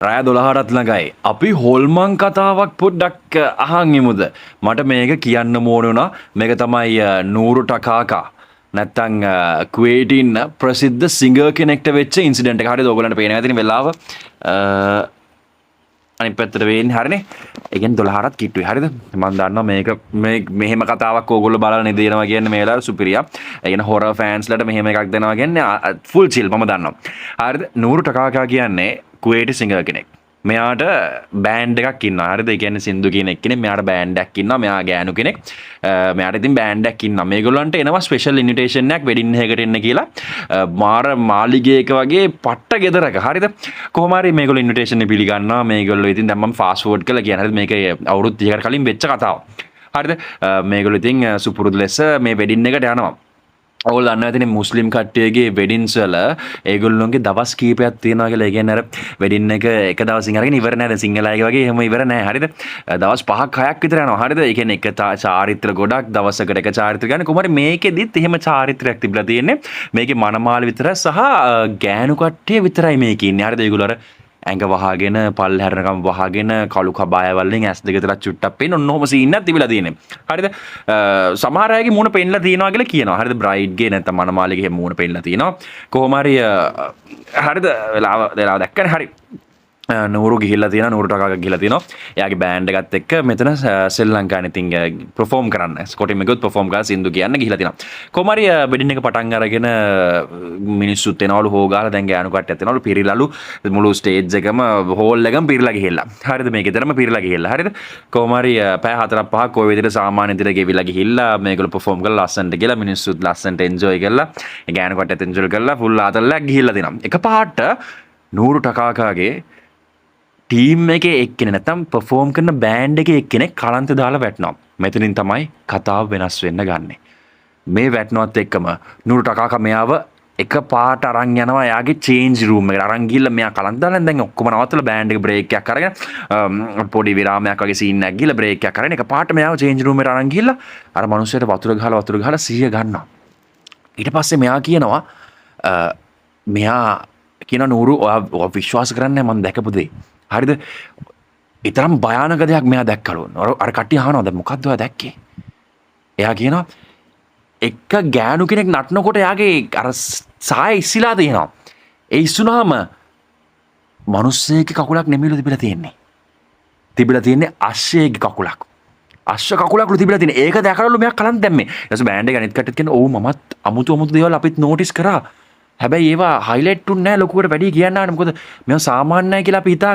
රෑ 12ටත් ළඟයි. අපි හොල්මන් කතාවක් පොඩ්ඩක් අහන් ඉමුද. මට මේක කියන්න ඕන වුණා. මේක තමයි නූරු ටකාකා. නැත්තම් කුවේටින් ප්‍රසිද්ධ සිංගර් කෙනෙක්ට වෙච්ච ඉන්සිඩන්ට් එක. හරිද? ඔයගොල්ලන්ට පේනවා ඇතිනේ වෙලාව. අනිත් පැත්තට වෙන්නේ හරිනේ. ඒ කියන්නේ 12ටත් කිට්ටුයි. හරිද? මම දන්නවා මේක මෙහෙම කතාවක් ඕගොල්ලෝ බලලා දෙනවා කියන්නේ මේ වෙලාවේ සුපිරියා. ඒ කියන්නේ හොරර් ෆෑන්ස්ලට මෙහෙම එකක් දෙනවා කියන්නේ ෆුල් චිල් මම දන්නවා. හරිද? නූරු ටකාකා කියන්නේ කුවේටි සිංගර් කෙනෙක්. මෙයාට බෑන්ඩ් එකක් ඉන්නවා. හරිද? ඒ කියන්නේ සින්දු කියන එක්කෙනෙක් මෙයාට බෑන්ඩ් එකක් ඉන්නවා. මෙයා ගෑනු කෙනෙක්. මෙයාට ඉතින් බෑන්ඩ් එකක් ඉන්නවා. මේගොල්ලන්ට එනවා ස්පෙෂල් ඉන්විටේෂන් එකක් වෙඩින් එකකට එන්න කියලා. මාර මාලිගයක වගේ පට්ට ගෙදරක. හරිද? කොහොම හරි මේගොල්ලෝ ඉන්විටේෂන් එක පිළිගන්නවා. මේගොල්ලෝ ඉතින් දැන් මම ෆාස්ට් ෆෝවර්ඩ් කරලා කියන්නේ. හරිද? මේක අවුරුදු 30කට කලින් වෙච්ච කතාවක්. හරිද? මේගොල්ලෝ ඉතින් සුපුරුදු ලෙස මේ වෙඩින් එකට යනවා. ඔයගොල්ලෝ දන්නවා ඇතිනේ මුස්ලිම් කට්ටියගේ වෙඩින්ස් වල ඒගොල්ලෝන්ගේ දවස් කීපයක් තියෙනවා කියලා. ඒ කියන්නේ අර වෙඩින් එක දවසින් අරගෙන ඉවර නෑ. දැන් සිංහල අයගේ වගේ එහෙම ඉවර නෑ. හරිද? දවස් 5ක් 6ක් විතර යනවා. හරිද? ඒ කියන්නේ එක චාරිත්‍ර ගොඩක් දවසකට එක චාරිත්‍ර ගන්න. කොහොමද මේකෙදිත් එහෙම චාරිත්‍රයක් තිබිලා තියෙන්නේ. මේකේ මනමාල විතර සහ ගෑනු කට්ටිය විතරයි මේකේ ඉන්නේ. හරිද? ඒගොල්ලෝ අර ඇඟ වහගෙන පල් හැරනකම් වහගෙන කළු කබාය වලින් ඇස් දෙක විතරක් චුට්ටක් පේන ඔන්නෝම සීන් එකක් තිබිලා තියෙන්නේ. හරිද? සමහර අයගේ මූණ පෙන්නලා තියෙනවා කියලා කියනවා. හරිද? බ්‍රයිඩ්ගේ නැත්නම් මනමාලිගේ මූණ පෙන්නලා තියෙනවා. කොහොම හරි හරිද? වෙලාව දැක්කනේ. හරි. නූරු ගිහිල්ලා තියෙනවා. නූරු ටකාක ගිහිල්ලා තියෙනවා. එයාගේ බෑන්ඩ් එකත් එක්ක මෙතන ශ්‍රී ලංකාවේ ඉතින් perform කරන්න. ස්කොටින් එකත් perform කරලා සින්දු කියන්න ගිහිල්ලා තියෙනවා. කොහොම හරි වෙඩින් එක පටන් අරගෙන මිනිස්සුත් එනවලු හොගාලා දැන් ගෑනු කට්ටියත් එනවලු පිරිලාලු මුළු ස්ටේජ් එකම හෝල් එකම පිරලා ගිහිල්ලා. හරිද? මේකේතරම පිරලා ගිහිල්ලා. හරිද? කොහොම හරි පැය 4-5ක් ඔය විදිහට සාමාන්‍ය විදිහට ගෙවිලා ගිහිල්ලා මේගොල්ලෝ perform කරලා ලස්සනට කියලා මිනිස්සුත් ලස්සනට enjoy කරලා ගෑනු කට්ටියත් enjoy කරලා full ආතල්ලක් ගිහිල්ලා තියෙනවා. එකපාරට නූරු ටකාකාගේ ටීම් එකේ එක්කෙනෙක් නැත්නම් perform කරන බෑන්ඩ් එකේ එක්කෙනෙක් කලන්ත දාලා වැටෙනවා. මෙතනින් තමයි කතාව වෙනස් වෙන්න ගන්නෙ. මේ වැටෙනවත් එක්කම නූරු ටකාකා මෙයාව එක පාට අරන් යනවා එයාගේ චේන්ජ් රූම් එකට. අරන් ගිහිල්ලා මෙයා කලන්ත දාලා දැන් ඔක්කොම නවත්තලා බෑන්ඩ් එක බ්‍රේක් එකක් අරගෙන පොඩි විරාමයක් වගේ සීන් එකක් ගිහලා බ්‍රේක් එකක් අරගෙන එක පාට මෙයාව චේන්ජ් රූම් එකට අරන් ගිහිල්ලා අර මිනිස්සයාට වතුර ගහලා සිහිය ගන්නවා. ඊට පස්සේ මෙයා කියනවා මෙයා කියන නූරු ඔයා විශ්වාස කරන්නේ නැහැ මම දැකපු දේ. හරිද? ඊතරම් භයානක දෙයක් මෙයා දැක්කලු. අර කට්ටිය අහනවා දැන් මොකද්ද ඔයා දැක්කේ? එයා කියනවා එක ගෑනු කෙනෙක් නටනකොට එයාගේ අර සාය ඉස්සිලා තියෙනවා. ඒ ඉස්සුනාම මිනිස්සෙක්ගේ කකුලක් නෙමෙයිලු තිබිලා තියෙන්නේ. තිබිලා තියෙන්නේ අශ්වයෙක්ගේ කකුලක්. අශ්ව කකුලක්ලු තිබිලා තියෙන්නේ. ඒක දැකලාලු මෙයා කලන්ත දැම්මේ. ඊට පස්සේ බෑන්ඩ් එක අනිත් කට්ටියත් කියන ඔව් මමත් අමුතු දේවල් අපිත් නෝටිස් කරා. හැබැයි ඒවා හයිලයිට් උන්නේ නැහැ ලොකුවට වැඩි කියන්න ආන මොකද මේවා සාමාන්‍යයි කියලා අපි හිතා